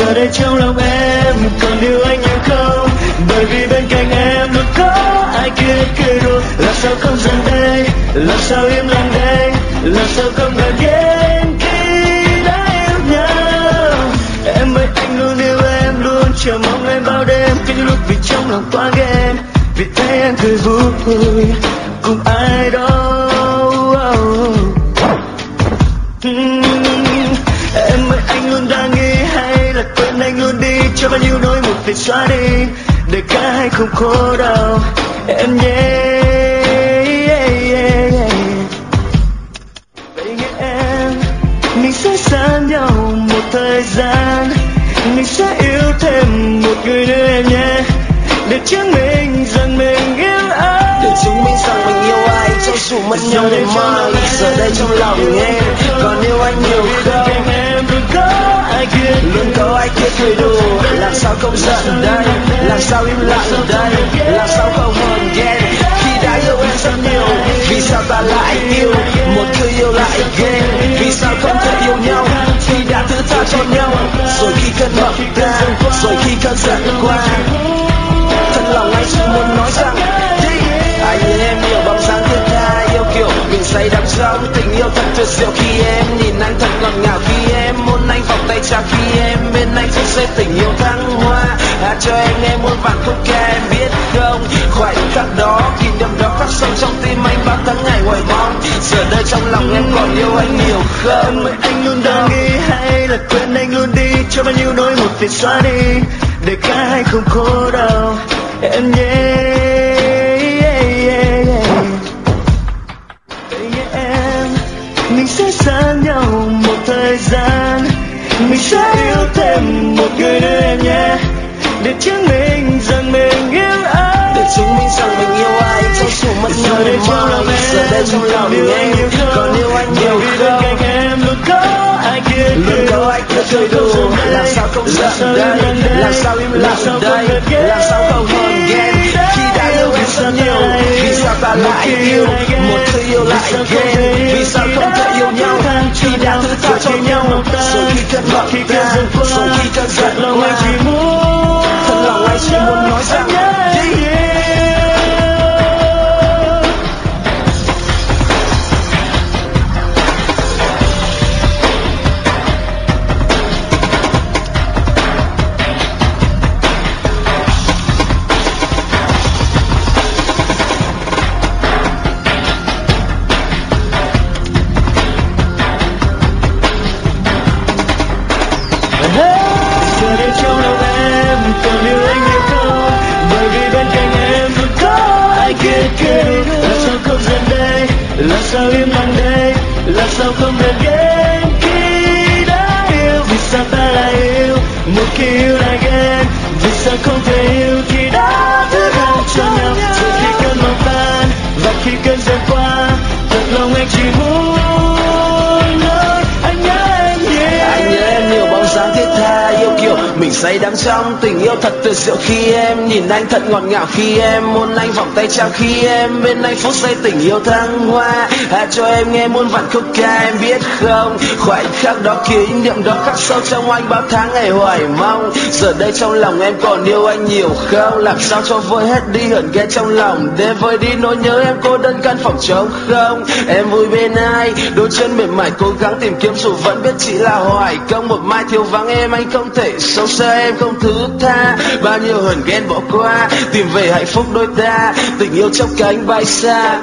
Giờ đây trong lòng em còn yêu anh nhiều không? Bởi vì bên cạnh em luôn có ai kia cười đùa. Làm sao không dần đây, làm sao im lặng đây, làm sao không ngờ ghen khi đã yêu nhau. Em ơi anh luôn yêu em, luôn chờ mong em bao đêm. Có những lúc vì trong lòng quá ghen, vì thấy em cười vui cùng ai đó. Em ơi anh luôn đang nghĩ hay là quên anh luôn đi, cho bao nhiêu nỗi một việc xóa đi để cả hai không khổ đau em nhé. Vậy nghe em, mình sẽ xa nhau một thời gian, mình sẽ yêu thêm một người nữa em nhé, để chứng minh rằng mình yêu ai, để chứng minh rằng mình yêu ai cho dù mất nhau ngày mai. Giờ đây trong lòng em còn yêu anh nhiều không? Em luôn có ai kia, luôn có ai kia cười đùa. Làm sao không giận đây, làm sao im lặng đây, làm sao không hờn ghen khi đã yêu em rất nhiều. Vì sao ta lại yêu một người yêu lại ghen? Vì sao không thể yêu nhau khi đã thứ tha cho nhau? Rồi khi cơn mộng ta, rồi khi cơn giận qua, thật lòng anh chỉ muốn nói rằng anh như em nhiều bóng dáng thiết tha yêu kiểu mình say đắm trong tình yêu thật tuyệt diệu. Khi em nhìn anh thật ngọt ngào, khi em muốn anh vòng tay trao, khi em bên anh phút giây tình yêu thăng hoa. Hát cho em nghe muôn vàn khúc ca em biết không? Khoảnh khắc đó, kỷ niệm đó khắc sâu trong tim anh bao tháng ngày hoài mong. Giờ đây trong lòng em còn yêu anh nhiều không? Em anh luôn đang nghĩ hay là quên anh luôn đi, cho bao nhiêu nỗi một việc xóa đi để cả hai không khổ đau em nhé. Vậy nhé em, mình sẽ xa nhau một thời gian, mình sẽ yêu thêm một người nữa em nhé, để chứng minh rằng mình yêu ai, để chứng minh rằng mình yêu ai cho dù mất nhau ngày mai. Giờ đây trong lòng em còn yêu anh nhiều không? Cạnh em luôn có ai kia, luôn có ai kia cười đùa. Làm sao không giận đây, làm sao im lặng đây, làm sao không hờn ghen khi đã yêu em rất nhiều. Vì sao ta lại yêu một người yêu lại ghen? Vì sao không thể yêu nhau khi đã thứ tha cho nhau? Rồi khi cơn mộng ta, rồi khi cơn giận qua, thật lòng anh chỉ muốn nói rằng giờ đây trong lòng em còn yêu anh nhiều không? Bởi vì bên cạnh em luôn có ai kia cười. Làm sao không giận đây, làm sao im lặng đây, làm sao không hờn ghen khi đã yêu. Vì sao ta lại yêu một khi yêu lại ghen? Vì sao không thể yêu khi đã thứ tha cho nhau? Rồi khi cơn mộng tan và khi cơn giận qua, thật lòng anh chỉ muốn nói anh nhớ em nhiều. Anh nhớ em nhiều bóng dáng thiết tha yêu kiểu mình say đắm trong tình yêu thật tuyệt diệu. Khi em nhìn anh thật ngọt ngào, khi em muốn anh vòng tay trao, khi em bên anh phút giây tình yêu thăng hoa. Hát cho em nghe muôn vàn khúc ca em biết không? Khoảnh khắc đó, kỷ niệm đó khắc sâu trong anh bao tháng ngày hoài mong. Giờ đây trong lòng em còn yêu anh nhiều không? Làm sao cho vơi hết đi hờn ghen trong lòng, để vơi đi nỗi nhớ em cô đơn căn phòng trống không? Em vui bên ai, đôi chân mềm mại cố gắng tìm kiếm dù vẫn biết chỉ là hoài công. Một mai thiếu vắng em anh không thể sống, sao em không thứ tha? Bao nhiêu hờn ghen bỏ qua, tìm về hạnh phúc đôi ta, tình yêu trong cánh bay xa.